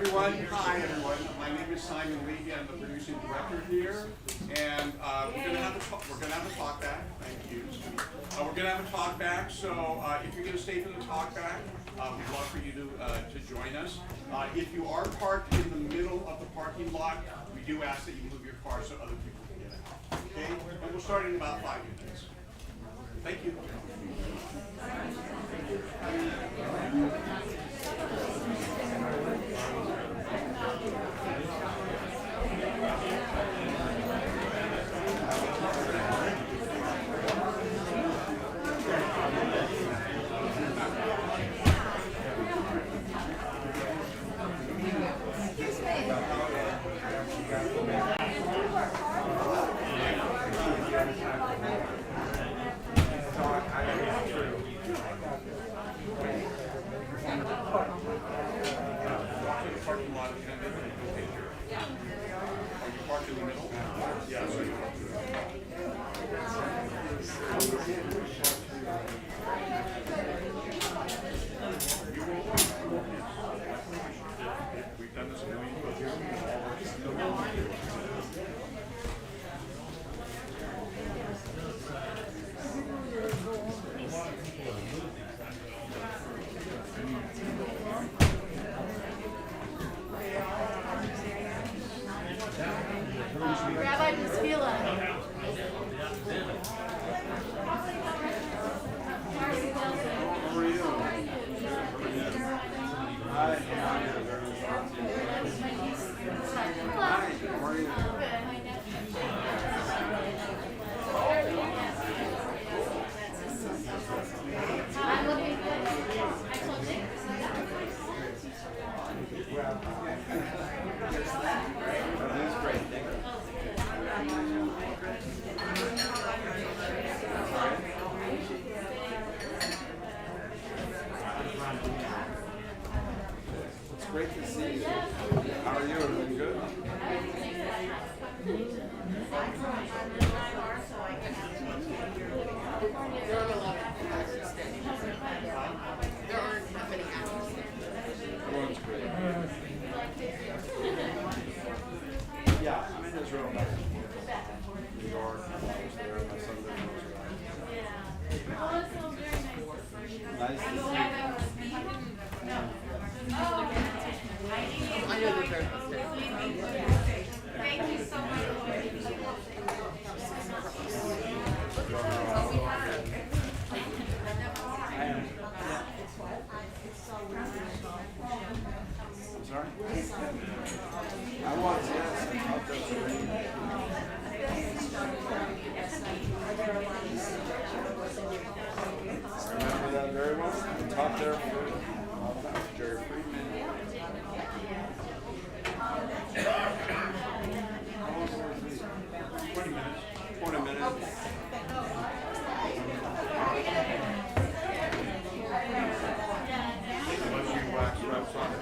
everyone. Hi, everyone. My name is Simon Levy. I'm the producing director here, and we're gonna have a talkback. Thank you. We're gonna have a talkback. So if you're gonna stay for the talkback, we'd love for you to join us. If you are parked in the middle of the parking lot, we do ask that you move your car so other people can get out. Okay? And we'll start in about 5 minutes. Thank you. Rabbi Bouskila. How are you? Hi. Hi. How are you? I'm looking good. I told Nick. That's great. Thank you. It's great to see you. How are you? Everything good? Everyone's great. Yeah, I'm in Israel now. New York. I was there. My son lives in Israel. Oh, that sounds very nice. Nice to see you. I know that they're Thank you so much. I'm sorry? I was, yes. I'll go to it. I remember that very well. I taught there for about Jerry Friedman. How long will it be? 20 minutes. 20 minutes. Once you wax reps on it.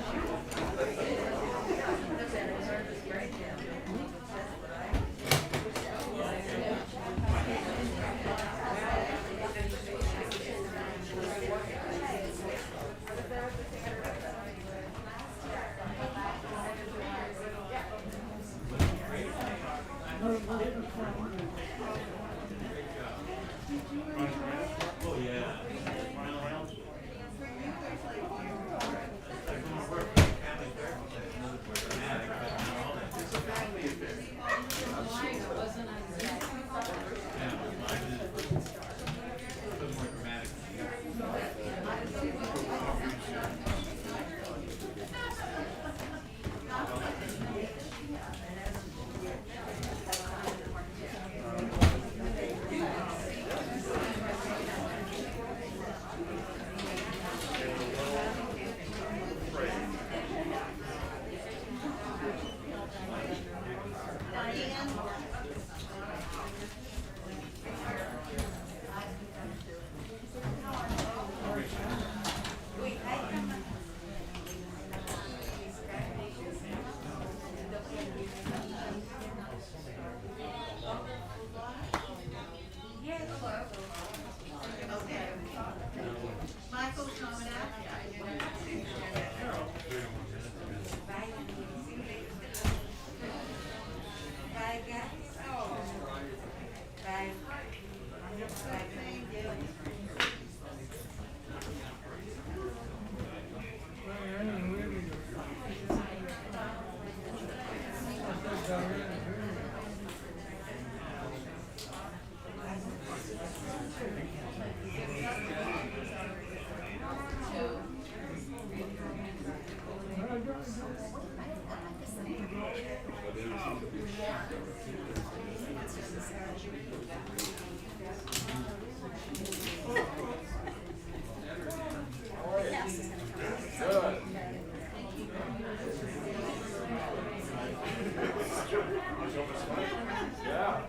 Yeah.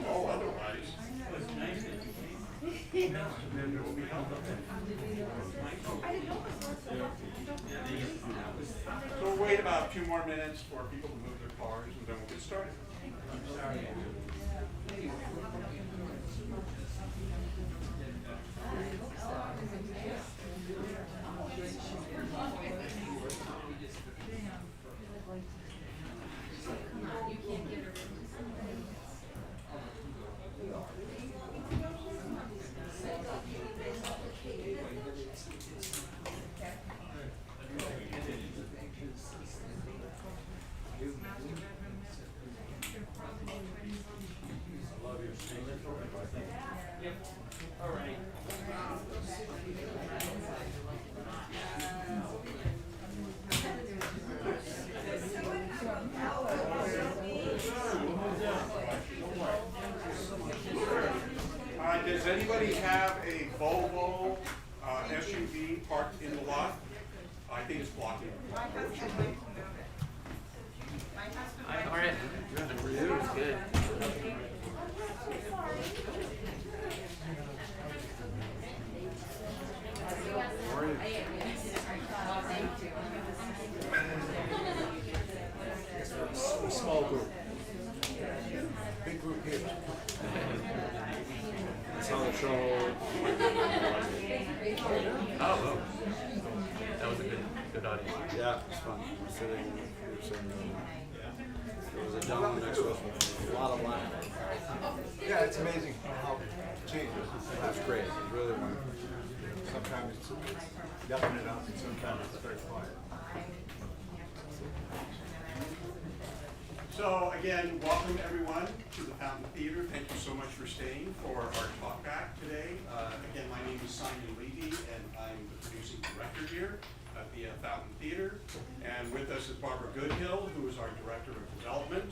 Oh, otherwise. So we'll wait about 2 more minutes for people to move their cars, and then we'll get started. Does anybody have a Volvo SUV parked in the lot? I think it's blocking. Hi, how are you? Good. For you? It's good. A small group. Big group here. That's how the show. Oh, that was a good audience. Yeah, it was fun. We're sitting, there was a gentleman next to us with a lot of line. Yeah, it's amazing how it changes. That's great. It's really wonderful. Sometimes it's yucking it up, and sometimes it's very quiet. So again, welcome everyone to the Fountain Theater. Thank you so much for staying for our Talkback today. Again, my name is Simon Levy, and I'm the producing director here at the Fountain Theater. And with us is Barbara Goodhill, who is our director of development.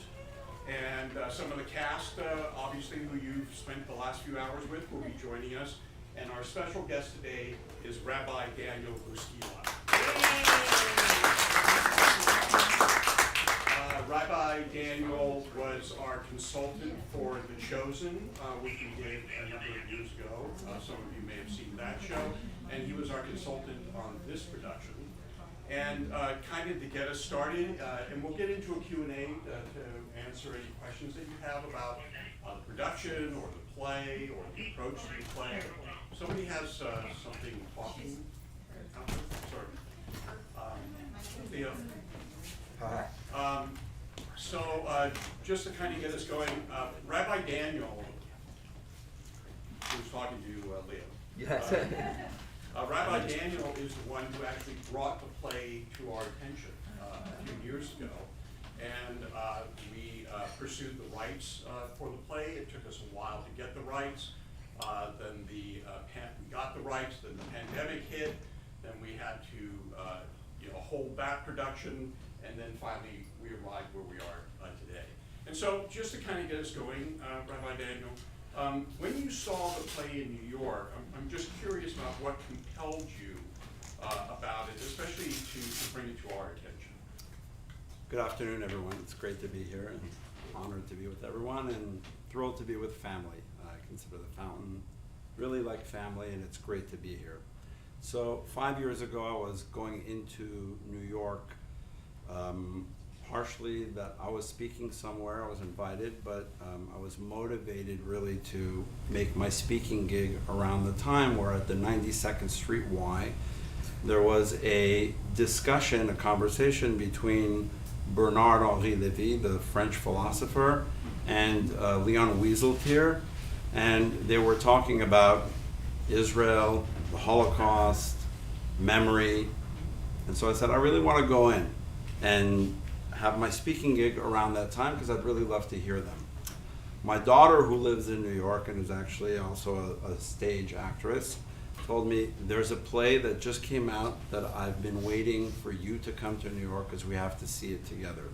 And some of the cast, obviously, who you've spent the last few hours with, will be joining us. And our special guest today is Rabbi Daniel Bouskila. Rabbi Daniel was our consultant for The Chosen, which we did a number of years ago. Some of you may have seen that show. And he was our consultant on this production. And kind of to get us started, and we'll get into a Q&A to answer any questions that you have about the production or the play or the approach to the play. Somebody has something talking. Sorry. Theo. Hi. So just to kind of get us going, Rabbi Daniel, who's talking to you, Leo. Yes. Rabbi Daniel is the one who actually brought the play to our attention a few years ago. And we pursued the rights for the play. It took us a while to get the rights. Then we got the rights, then the pandemic hit. Then we had to hold back production. And then finally, we arrived where we are today. And so, just to kind of get us going, Rabbi Daniel, when you saw the play in New York, I'm just curious about what compelled you about it, especially to bring it to our attention. Good afternoon, everyone. It's great to be here and honored to be with everyone and thrilled to be with family. I consider the Fountain really like family, and it's great to be here. So 5 years ago, I was going into New York. Partially that I was speaking somewhere, I was invited, but I was motivated really to make my speaking gig around the time where at the 92nd Street Y, there was a discussion, a conversation between Bernard-Henri Lévy, the French philosopher, and Leon Wieseltier, and they were talking about Israel, the Holocaust, memory, and so I said, I really want to go in and have my speaking gig around that time because I'd really love to hear them. My daughter, who lives in New York and is actually also a stage actress, told me there's a play that just came out that I've been waiting for you to come to New York because we have to see it together.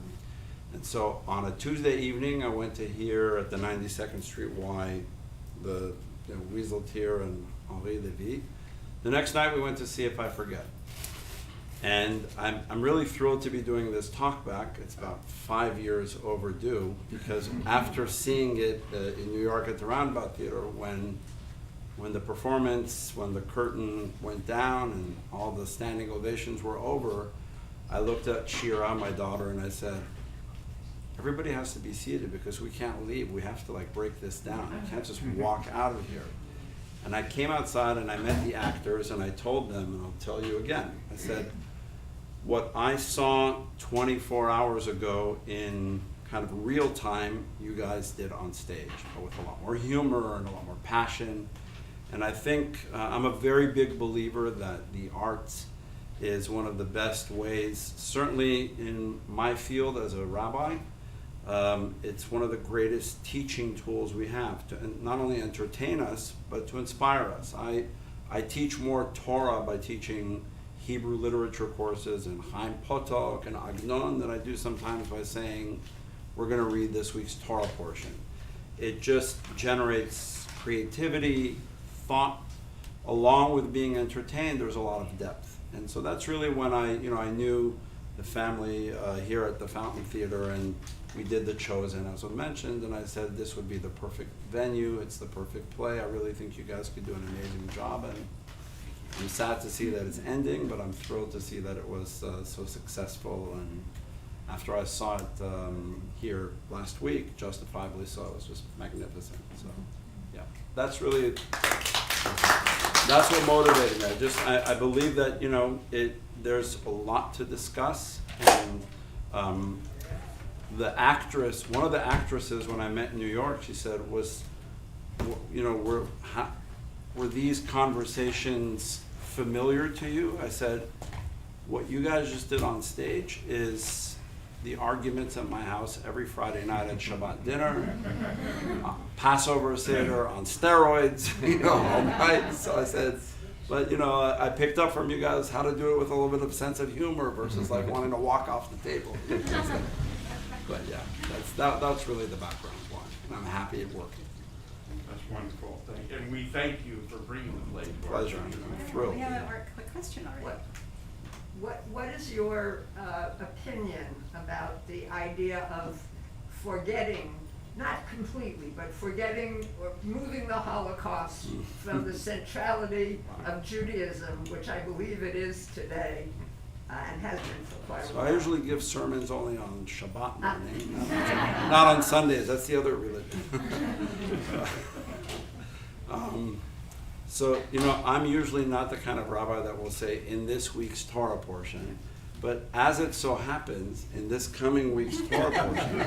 And so on a Tuesday evening, I went to hear at the 92nd Street Y, the Weasel Tier and Henri Levy. The next night we went to See If I Forget. And I'm really thrilled to be doing this talkback. It's about 5 years overdue, because after seeing it in New York at the Roundabout Theater, when the performance, when the curtain went down and all the standing ovations were over, I looked at Shira, my daughter, and I said, everybody has to be seated because we can't leave. We have to break this down. I can't just walk out of here. And I came outside and I met the actors and I told them, and I'll tell you again, I said, what I saw 24 hours ago in kind of real time, you guys did on stage, but with a lot more humor and a lot more passion. And I think I'm a very big believer that the arts is one of the best ways, certainly in my field as a rabbi, it's one of the greatest teaching tools we have to not only entertain us, but to inspire us. I teach more Torah by teaching Hebrew literature courses and Chaim Potok and Agnon than I do sometimes by saying, we're going to read this week's Torah portion. It just generates creativity, thought, along with being entertained. There's a lot of depth. And so that's really when I knew the family here at the Fountain Theater, and we did The Chosen, as I mentioned, and I said this would be the perfect venue, it's the perfect play. I really think you guys could do an amazing job, and I'm sad to see that it's ending, but I'm thrilled to see that it was so successful. And after I saw it here last week, justifiably so, it was just magnificent. So, yeah, that's what motivated me. I believe that there's a lot to discuss, and the actress, one of the actresses when I met in New York, she said were these conversations familiar to you? I said, what you guys just did on stage is the arguments at my house every Friday night at Shabbat dinner, Passover Seder on steroids, all night. So I said, but I picked up from you guys how to do it with a little bit of sense of humor versus wanting to walk off the table. But yeah, that's really the background why, and I'm happy it worked. That's wonderful. Thank you. And we thank you for bringing the play to our Pleasure. community. I'm thrilled. We have a quick question already. What is your opinion about the idea of forgetting, not completely, but forgetting or moving the Holocaust from the centrality of Judaism, which I believe it is today, and has been for quite a So while? I usually give sermons only on Shabbat morning, not on Sundays. That's the other religion. So, I'm usually not the kind of rabbi that will say in this week's Torah portion, but as it so happens, in this coming week's Torah portion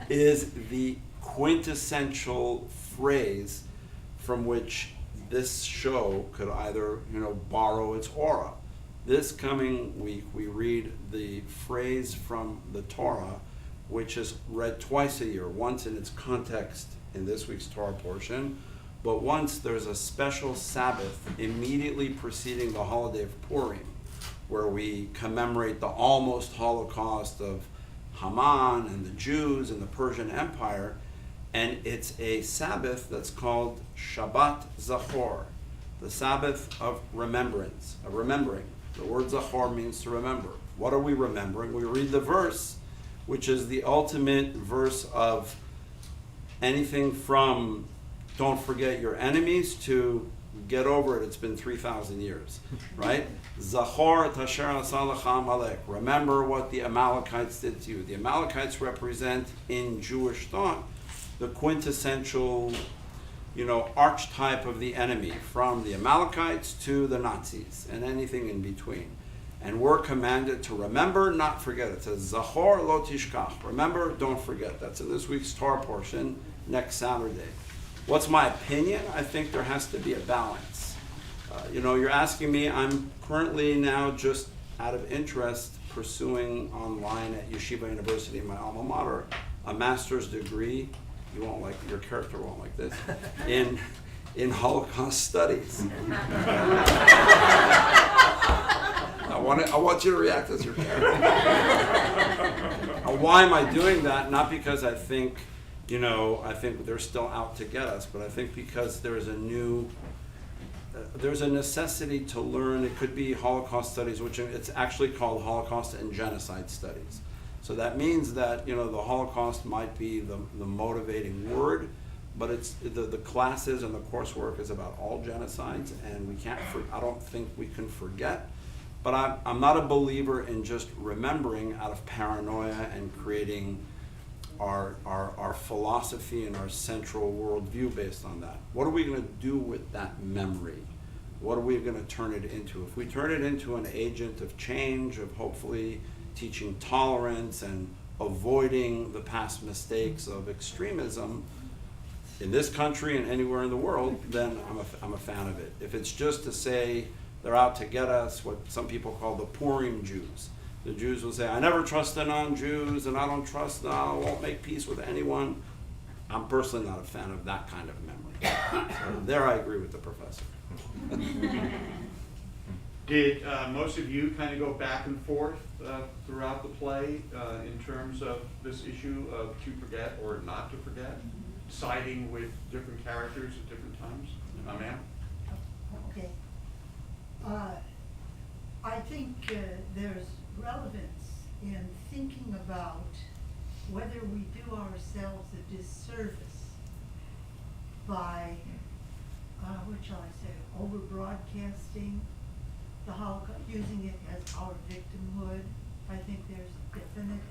is the quintessential phrase from which this show could either, borrow its aura. This coming week, we read the phrase from the Torah, which is read twice a year, once in its context in this week's Torah portion, but once there's a special Sabbath immediately preceding the holiday of Purim, where we commemorate the almost Holocaust of Haman and the Jews and the Persian Empire, and it's a Sabbath that's called Shabbat Zachor, the Sabbath of remembrance, of remembering. The word Zachor means to remember. What are we remembering? We read the verse, which is the ultimate verse of anything from don't forget your enemies to get over it, it's been 3,000 years, right? Zachor et asher asa lecha Amalek. Remember what the Amalekites did to you. The Amalekites represent, in Jewish thought, the quintessential, archetype of the enemy, from the Amalekites to the Nazis and anything in between. And we're commanded to remember, not forget. It says, Zachor lo tishkach. Remember, don't forget. That's in this week's Torah portion, next Saturday. What's my opinion? I think there has to be a balance. You're asking me, I'm currently now just out of interest pursuing online at Yeshiva University, my alma mater, a master's degree. You won't like, your character won't like this, in Holocaust studies. I want you to react as your character. Why am I doing that? Not because I think, I think they're still out to get us, but I think because there's a necessity to learn. It could be Holocaust studies, which it's actually called Holocaust and Genocide Studies. So that means that, the Holocaust might be the motivating word, but it's the classes and the coursework is about all genocides, and I don't think we can forget. But I'm not a believer in just remembering out of paranoia and creating our philosophy and our central worldview based on that. What are we going to do with that memory? What are we going to turn it into? If we turn it into an agent of change, of hopefully teaching tolerance and avoiding the past mistakes of extremism in this country and anywhere in the world, then I'm a fan of it. If it's just to say they're out to get us, what some people call the Purim Jews. The Jews will say, I never trust the non-Jews, and I won't make peace with anyone. I'm personally not a fan of that kind of memory. So there I agree with the professor. Did most of you kind of go back and forth throughout the play in terms of this issue of to forget or not to forget, siding with different characters at different times? Ma'am? Okay. I think there's relevance in thinking about whether we do ourselves a disservice by, what shall I say, over broadcasting the Holocaust, using it as our victimhood. I think there's definite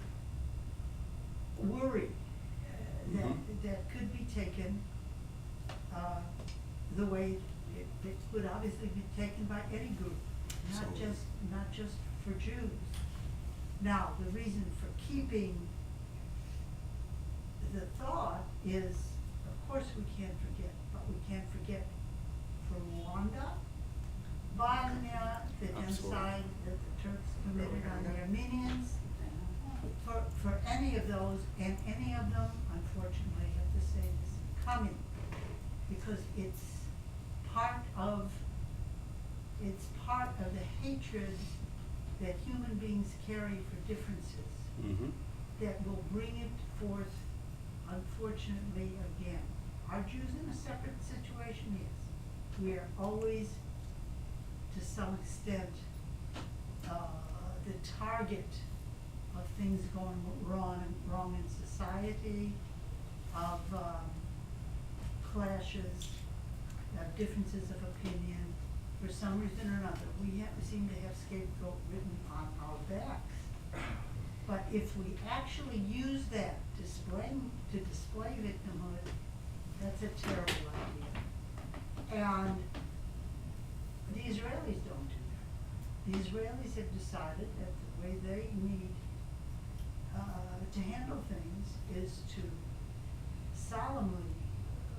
worry that could be taken the way it would obviously be taken by any group, not just for Jews. Now, the reason for keeping the thought is, of course we can't forget, but we can't forget for Rwanda, Bosnia, the genocide that the Turks committed on the Armenians, for any of those, and any of them, unfortunately, I have to say this is coming, because it's part of the hatred that human beings carry for differences that will bring it forth, unfortunately, again. Are Jews in a separate situation? Yes. We are always, to some extent, the target of things going wrong in society, of clashes, of differences of opinion. For some reason or another, we seem to have scapegoat written on our backs. But if we actually use that to display victimhood, that's a terrible idea. And the Israelis don't do that. The Israelis have decided that the way they need to handle things is to solemnly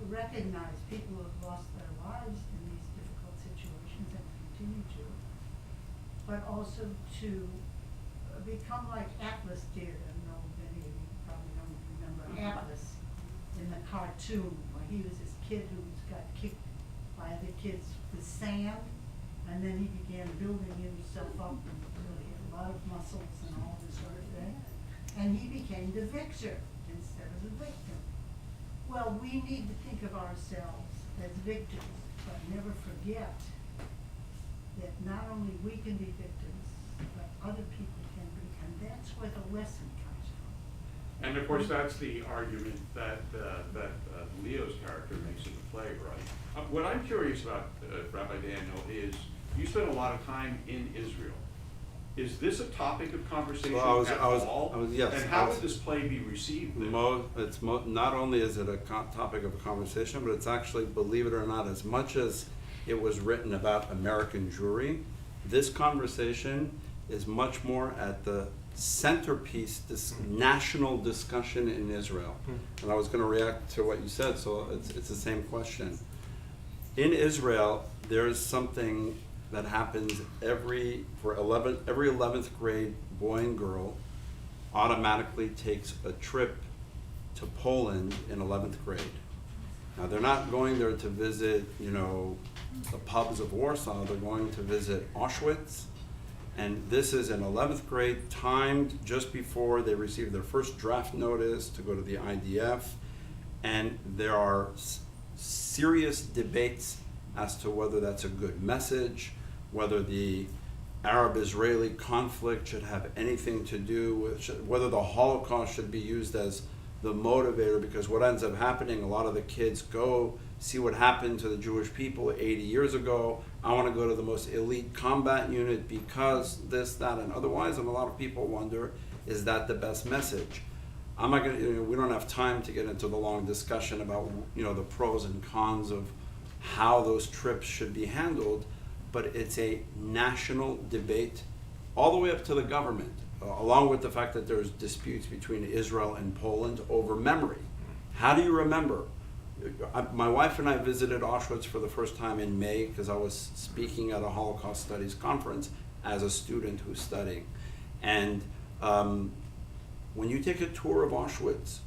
recognize people who have lost their lives in these difficult situations and continue to, but also to become like Atlas did. I don't know, many of you probably don't remember Atlas in the cartoon, where he was this kid who got kicked by the kids with sand, and then he began building himself up until he had a lot of muscles and all this sort of thing, and he became the victor instead of the victim. Well, we need to think of ourselves as victims, but never forget that not only we can be victims, but other people can be, and that's where the lesson comes from. And of course, that's the argument that Leo's character makes in the play, right? What I'm curious about, Rabbi Daniel, is you spent a lot of time in Israel. Is this a topic of conversation at all? Yes. And how would this play be received there? Not only is it a topic of conversation, but it's actually, believe it or not, as much as it was written about American Jewry, this conversation is much more at the centerpiece, this national discussion in Israel. And I was going to react to what you said, so it's the same question. In Israel, there's something that happens every 11th grade boy and girl automatically takes a trip to Poland in 11th grade. Now, they're not going there to visit, the pubs of Warsaw. They're going to visit Auschwitz And this is in 11th grade, timed just before they receive their first draft notice to go to the IDF. And there are serious debates as to whether that's a good message, whether the Arab-Israeli conflict should have anything to do with, whether the Holocaust should be used as the motivator, because what ends up happening, a lot of the kids go see what happened to the Jewish people 80 years ago. I want to go to the most elite combat unit because this, that, and otherwise. And a lot of people wonder, is that the best message? I'm not going to, we don't have time to get into the long discussion about, the pros and cons of how those trips should be handled, but it's a national debate all the way up to the government, along with the fact that there's disputes between Israel and Poland over memory. How do you remember? My wife and I visited Auschwitz for the first time in May because I was speaking at a Holocaust Studies conference as a student who's studying. And when you take a tour of Auschwitz,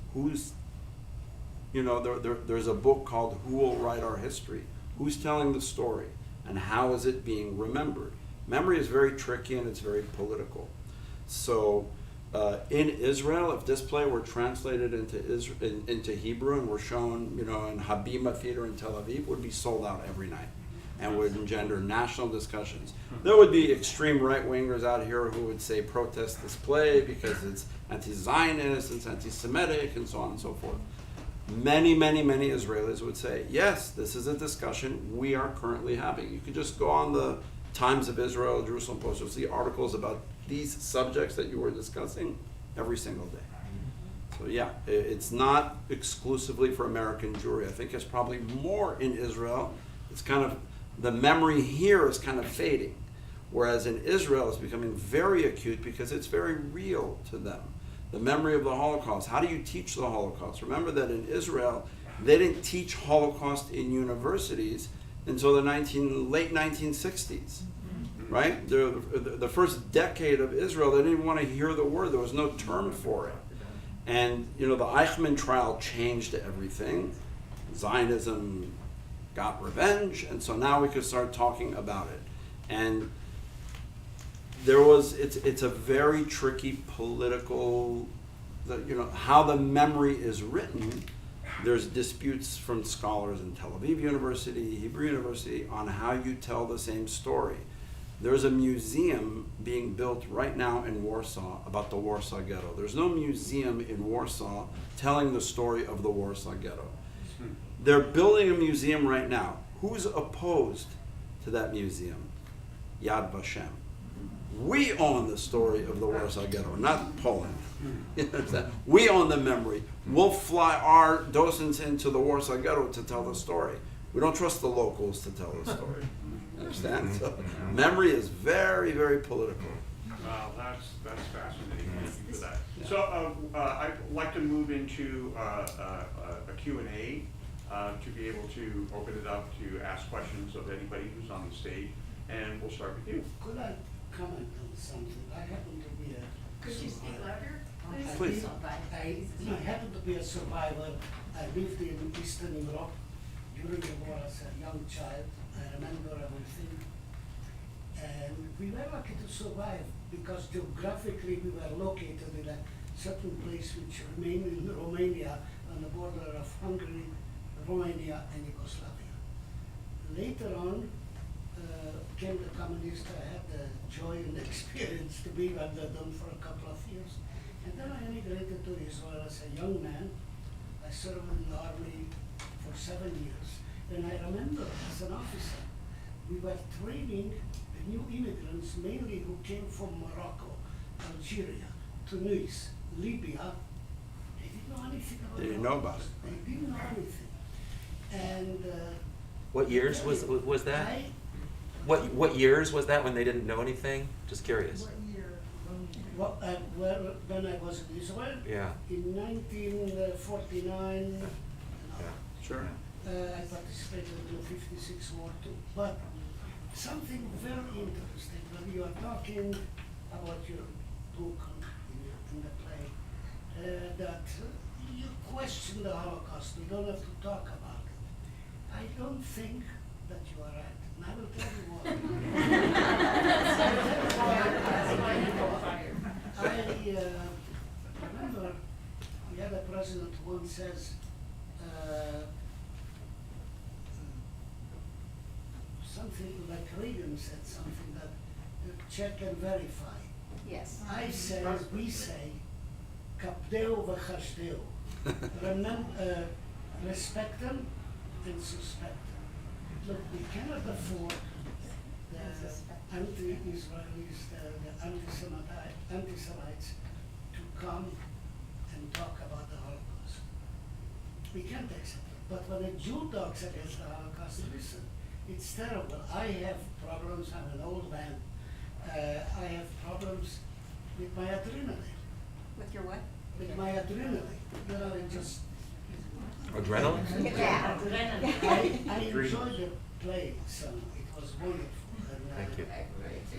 there's a book called Who Will Write Our History? Who's telling the story? And how is it being remembered? Memory is very tricky and it's very political. So in Israel, if this play were translated into Hebrew and were shown, in Habima Theater in Tel Aviv, it would be sold out every night and would engender national discussions. There would be extreme right-wingers out here who would say protest this play because it's anti-Zionist, it's anti-Semitic, and so on and so forth. Many, many, many Israelis would say, yes, this is a discussion we are currently having. You could just go on the Times of Israel, Jerusalem Post, you'll see articles about these subjects that you were discussing every single day. So yeah, it's not exclusively for American Jewry. I think it's probably more in Israel. It's kind of, the memory here is kind of fading. Whereas in Israel, it's becoming very acute because it's very real to them. The memory of the Holocaust. How do you teach the Holocaust? Remember that in Israel, they didn't teach Holocaust in universities until the late 1960s, right? The first decade of Israel, they didn't even want to hear the word. There was no term for it. And, the Eichmann trial changed everything. Zionism got revenge, and so now we could start talking about it. And it's a very tricky political, how the memory is written. There's disputes from scholars in Tel Aviv University, Hebrew University, on how you tell the same story. There's a museum being built right now in Warsaw about the Warsaw Ghetto. There's no museum in Warsaw telling the story of the Warsaw Ghetto. They're building a museum right now. Who's opposed to that museum? Yad Vashem. We own the story of the Warsaw Ghetto, not Poland. We own the memory. We'll fly our docents into the Warsaw Ghetto to tell the story. We don't trust the locals to tell the story. Understand? So memory is very, very political. Wow, that's fascinating. Thank you for that. So I'd like to move into a Q&A to be able to open it up to ask questions of anybody who's on the stage. And we'll start with you. Could I comment on something? I happen to be a Could you speak louder? Please. I happen to be a survivor. I lived in Eastern Europe during the war as a young child. I remember everything. And we were lucky to survive because geographically we were located in a certain place which remained in Romania on the border of Hungary, Romania, and Yugoslavia. Later on, came the communists. I had the joy and experience to be under them for a couple of years. And then I immigrated to Israel as a young man. I served in the army for 7 years. And I remember as an officer, we were training the new immigrants, mainly who came from Morocco, Algeria, Tunis, Libya. They didn't know anything about They didn't know about it. They didn't know anything. And What years was that? What years was that when they didn't know anything? Just curious. What year? when I was in Israel Yeah. in 1949. Yeah. Sure. I participated in the 56 war too. But something very interesting when you are talking about your book in the play, that you question the Holocaust. We don't have to talk about it. I don't think that you are right. And I will tell you why. I remember we had a president who once says, something like Reagan said something that check and verify. Yes. I say, we say, kapdeo v'chashdeo. Respect them and suspect them. Look, we cannot afford the anti-Israelis, the anti-Semites to come and talk about the Holocaust. We can't accept it. But when a Jew talks against the Holocaust, listen, it's terrible. I have problems, I'm an old man. I have problems with my adrenaline. With your what? With my adrenaline. You know, it just. Adrenaline? Yeah. I enjoyed the play, so it was wonderful. And, Thank you.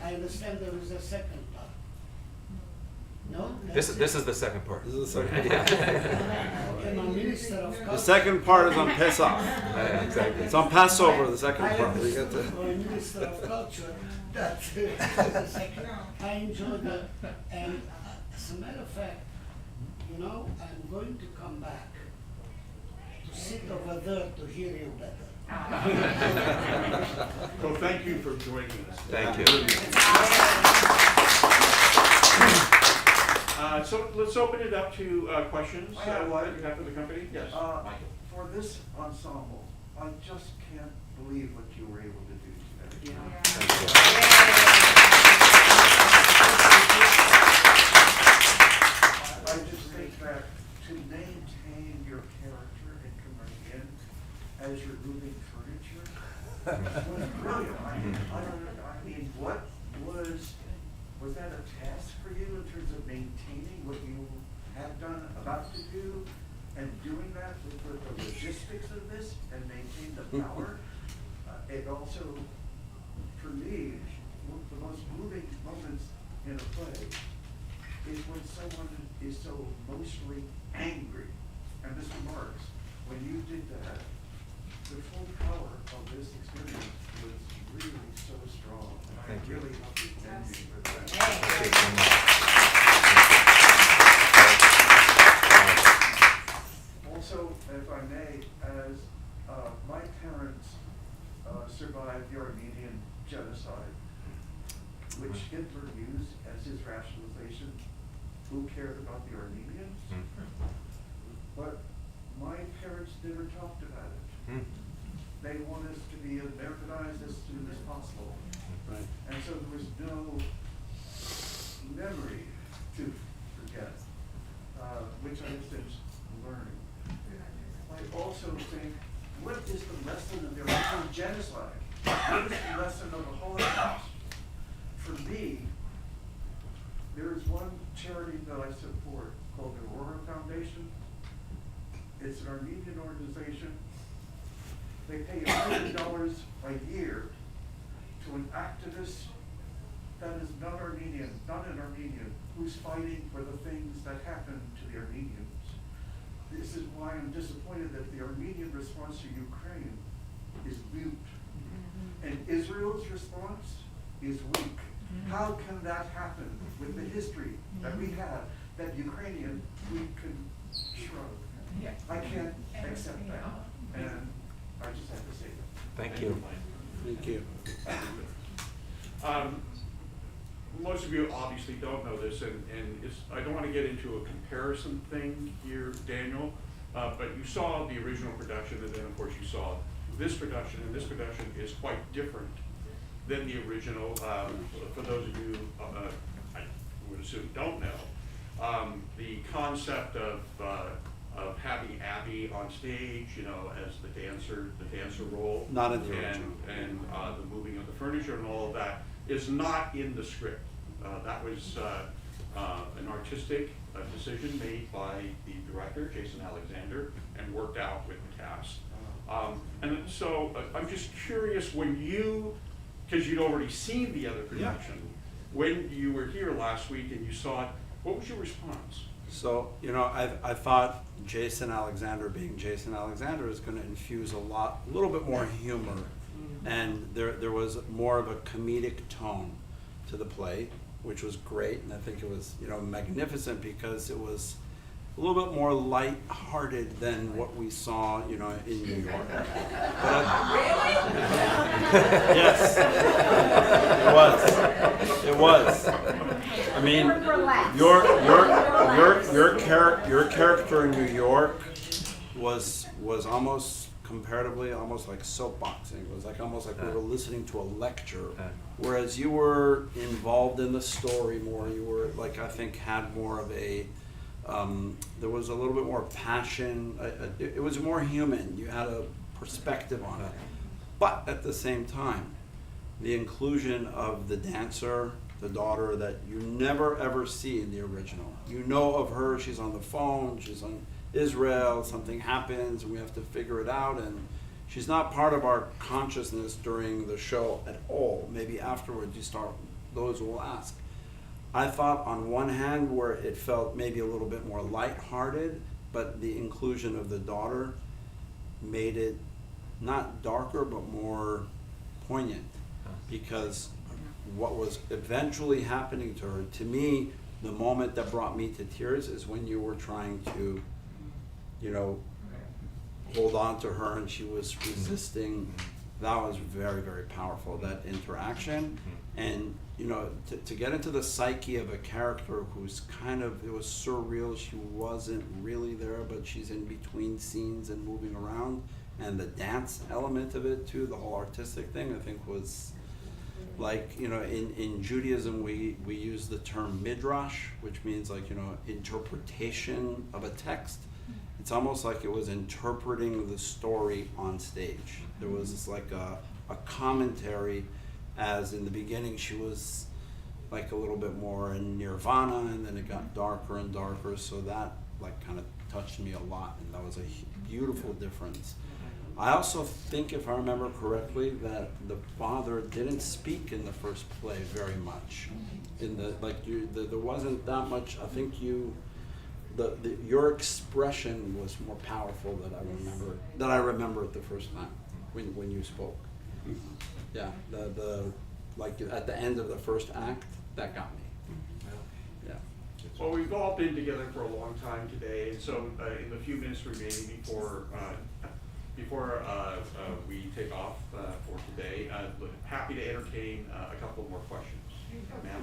I understand there is a second part. No? This is the second part. This is the second Yeah. Okay, my Minister of Culture. The second part is on Pesach. Yeah, exactly. It's on Passover, the second I part. We get understood to. for a Minister of Culture that the second, I enjoyed that. And as a matter of fact, you know, I'm going to come back to sit over there to hear you better. So thank you for joining us. Thank you. So let's open it up to questions. I have one. That you have for the company? Yes. For this ensemble, I just can't believe what you were able to do today. I just think that to maintain your character and coming in as you're moving furniture was brilliant. I mean, what was that a task for you in terms of maintaining what you have done, about to do, and doing that with the logistics of this and maintain the power? It also, for me, the most moving moments in a play is when someone is so emotionally angry. And Mr. Marks, when you did that, the full power of this experience was really so strong. And Thank I you. really hope you commend you for that. Also, if I may, as my parents survived the Armenian genocide, which Hitler used as his rationalization, who cared about the Armenians? But my parents never talked about it. They want us to be Americanized as soon as possible. Right. And so there was no memory to forget, which I have since learned. I also think, what is the lesson of the Armenian genocide? What is the lesson of the Holocaust? For me, there is one charity that I support called the Aurora Foundation. It's an Armenian organization. They pay $100 a year to an activist that is not Armenian, not an Armenian, who's fighting for the things that happened to the Armenians. This is why I'm disappointed that the Armenian response to Ukraine is mute. And Israel's response is weak. How can that happen with the history that we have, that Ukrainian, we can shrug? I can't accept that. And I just have to say that. Thank you. Thank you. Most of you obviously don't know this, and I don't want to get into a comparison thing here, Daniel, but you saw the original production, and then of course you saw this production, and this production is quite different than the original. For those of you, I would assume don't know, the concept of having Abby on stage, you know, as the dancer role, Not in the and original. and the moving of the furniture and all of that is not in the script. That was an artistic decision made by the director, Jason Alexander, and worked out with the cast. And so I'm just curious, when you, because you'd already seen the other production, when you were here last week and you saw it, what was your response? So, you know, I thought Jason Alexander being Jason Alexander is going to infuse a little bit more humor And there was more of a comedic tone to the play, which was great, and I think it was, magnificent because it was a little bit more light-hearted than what we saw, in New York. Yes, it was. I mean, your character in New York was almost comparatively almost like soapboxing. It was like almost like we were listening to a lecture, whereas you were involved in the story more. You were like, I think, had more of a there was a little bit more passion. It was more human. You had a perspective on it. But at the same time, the inclusion of the dancer, the daughter that you never ever see in the original. You know of her, she's on the phone, she's on Israel, something happens, and we have to figure it out, and she's not part of our consciousness during the show at all. Maybe afterwards those will ask. I thought on one hand where it felt maybe a little bit more lighthearted, but the inclusion of the daughter made it not darker but more poignant, because what was eventually happening to her, to me, the moment that brought me to tears is when you were trying to, hold on to her and she was resisting. That was very, very powerful, that interaction. And, to get into the psyche of a character who's it was surreal, she wasn't really there, but she's in between scenes and moving around. And the dance element of it too, the whole artistic thing, I think was like, in Judaism we use the term midrash, which means interpretation of a text. It's almost like it was interpreting the story on stage. There was this a commentary, as in the beginning she was like a little bit more in nirvana, and then it got darker and darker, so that kind of touched me a lot, and that was a beautiful difference. I also think, if I remember correctly, that the father didn't speak in the first play very much. There wasn't that much. I think your expression was more powerful that I remember it the first time when you spoke. Yeah, at the end of the first act, that got me. Yeah. Well, we've all been together for a long time today, and so in the few minutes remaining before we take off for today, happy to entertain a couple more questions. Ma'am?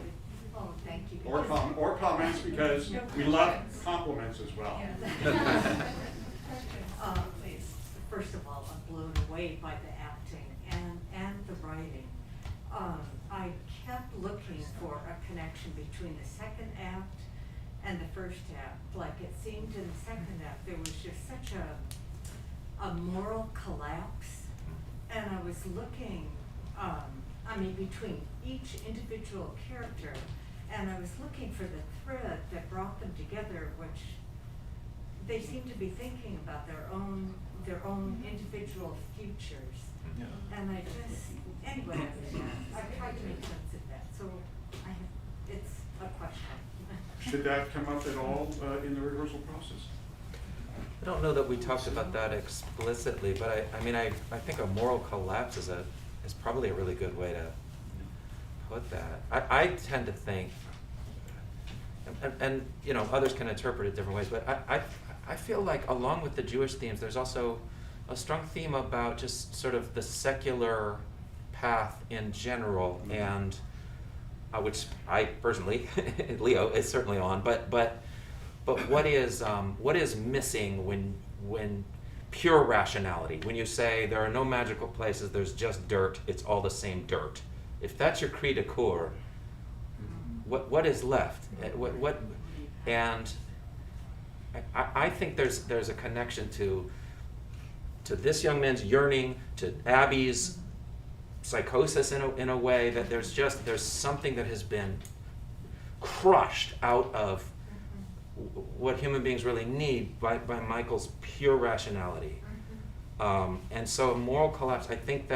Oh, thank you. Or comments, because we love compliments as well. First of all, I'm blown away by the acting and the writing. I kept looking for a connection between the second act and the first act. Like, it seemed in the second act there was just such a moral collapse, and I was looking, between each individual character, and I was looking for the thread that brought them together, which they seem to be thinking about their own individual futures. Yeah. And anyway, I tried to make sense of that, so it's a question. Should that come up at all in the rehearsal process? I don't know that we talked about that explicitly, but I think a moral collapse is probably a really good way to put that. I tend to think, and others can interpret it different ways, but I feel like along with the Jewish themes, there's also a strong theme about just sort of the secular path in general, and which I personally, Leo is certainly on, but what is missing when pure rationality, when you say there are no magical places, there's just dirt, it's all the same dirt. If that's your cri de coeur, what is left? And I think there's a connection to this young man's yearning, to Abby's psychosis in a way, that there's something that has been crushed out of what human beings really need by Michael's pure rationality. And so a moral collapse, I think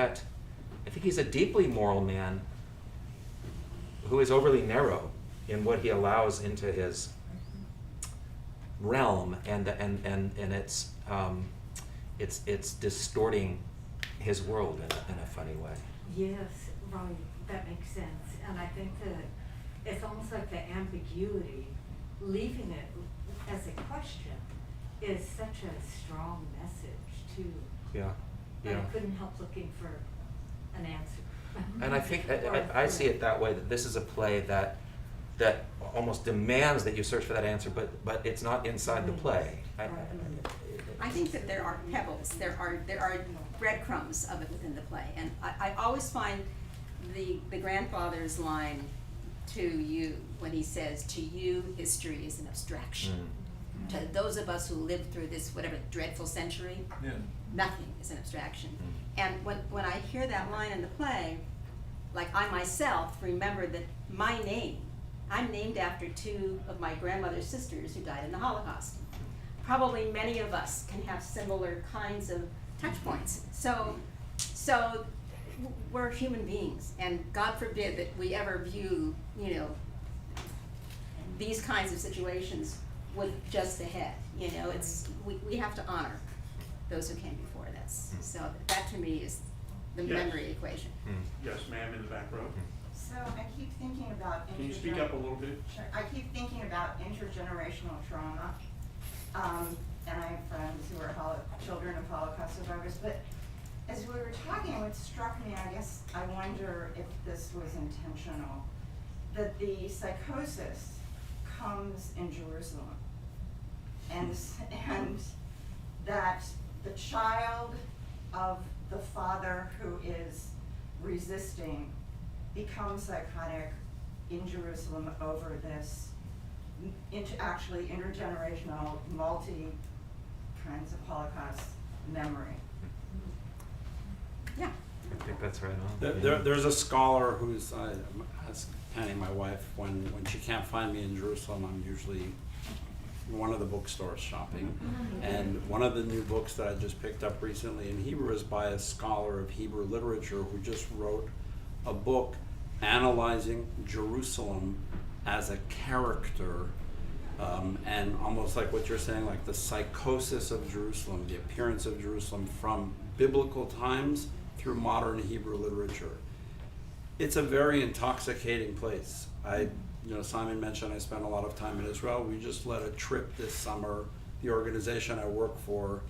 he's a deeply moral man who is overly narrow in what he allows into his realm, and it's distorting his world in a funny way. Yes, right, that makes sense, and I think that it's almost like the ambiguity, leaving it as a question is such a strong message too. Yeah, And yeah. I couldn't help looking for an answer. And I think, Or I see it that way, that this is a play that almost demands that you search for that answer, but it's not inside the play. I think that there are pebbles, there are breadcrumbs of it within the play, and I always find the grandfather's line to you, when he says, "To you, history is an abstraction." To those of us who lived through this, whatever, dreadful century, nothing is an abstraction. And when I hear that line in the play, like I myself remember that I'm named after two of my grandmother's sisters who died in the Holocaust. Probably many of us can have similar kinds of touch points. So we're human beings, and God forbid that we ever view, these kinds of situations with just a head. We have to honor those who came before us. So that to me is the Yes. memory equation. Yes, ma'am, in the back row. So I keep thinking about Can you speak up a little bit? Sure. I keep thinking about intergenerational trauma, and I have friends who are children of Holocaust survivors. But as we were talking, what struck me, I guess I wonder if this was intentional, that the psychosis comes in Jerusalem, and that the child of the father who is resisting becomes psychotic in Jerusalem over this actually intergenerational, multi kinds of Holocaust memory. Yeah. I think that's right on. There's a scholar who's, that's Penny, my wife, when she can't find me in Jerusalem, I'm usually in one of the bookstores shopping. And one of the new books that I just picked up recently in Hebrew is by a scholar of Hebrew literature who just wrote a book analyzing Jerusalem as a character, and almost like what you're saying, like the psychosis of Jerusalem, the appearance of Jerusalem from biblical times through modern Hebrew literature. It's a very intoxicating place. Simon mentioned I spent a lot of time in Israel. We just led a trip this summer. The organization I work for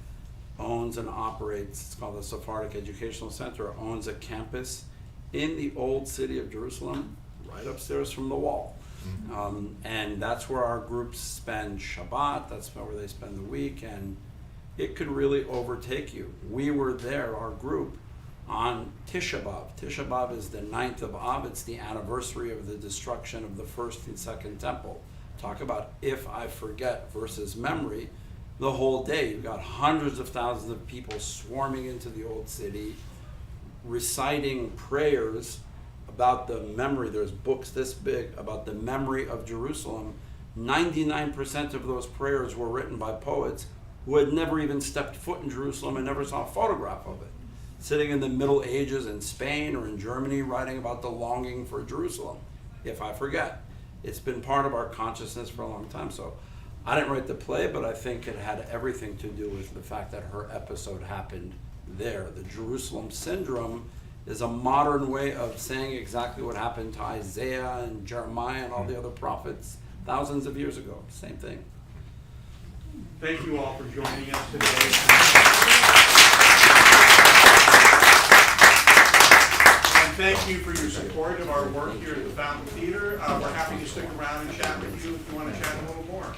owns and operates, it's called the Sephardic Educational Center, owns a campus in the old city of Jerusalem, right upstairs from the wall. And that's where our groups spend Shabbat, that's where they spend the week, and it could really overtake you. We were there, our group, on Tisha B'Av. Tisha B'Av is the 9th of Av. It's the anniversary of the destruction of the first and second temple. Talk about if I forget versus memory. The whole day, you've got hundreds of thousands of people swarming into the old city, reciting prayers about the memory. There's books this big about the memory of Jerusalem. 99% of those prayers were written by poets who had never even stepped foot in Jerusalem and never saw a photograph of it. Sitting in the Middle Ages in Spain or in Germany writing about the longing for Jerusalem. If I forget. It's been part of our consciousness for a long time. So I didn't write the play, but I think it had everything to do with the fact that her episode happened there. The Jerusalem syndrome is a modern way of saying exactly what happened to Isaiah and Jeremiah and all the other prophets thousands of years ago. Same thing. Thank you all for joining us today. And thank you for your support of our work here at the Fountain Theater. We're happy to stick around and chat with you if you want to chat a little more.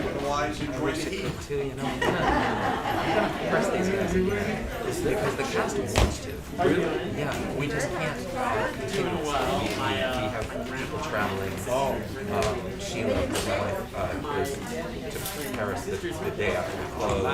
Otherwise, enjoy the heat. Too, you don't press these guys again. It's because the cast wants to. Really? Yeah, we just can't continue. We have people traveling. Sheila, my wife, goes to Paris the day after we close.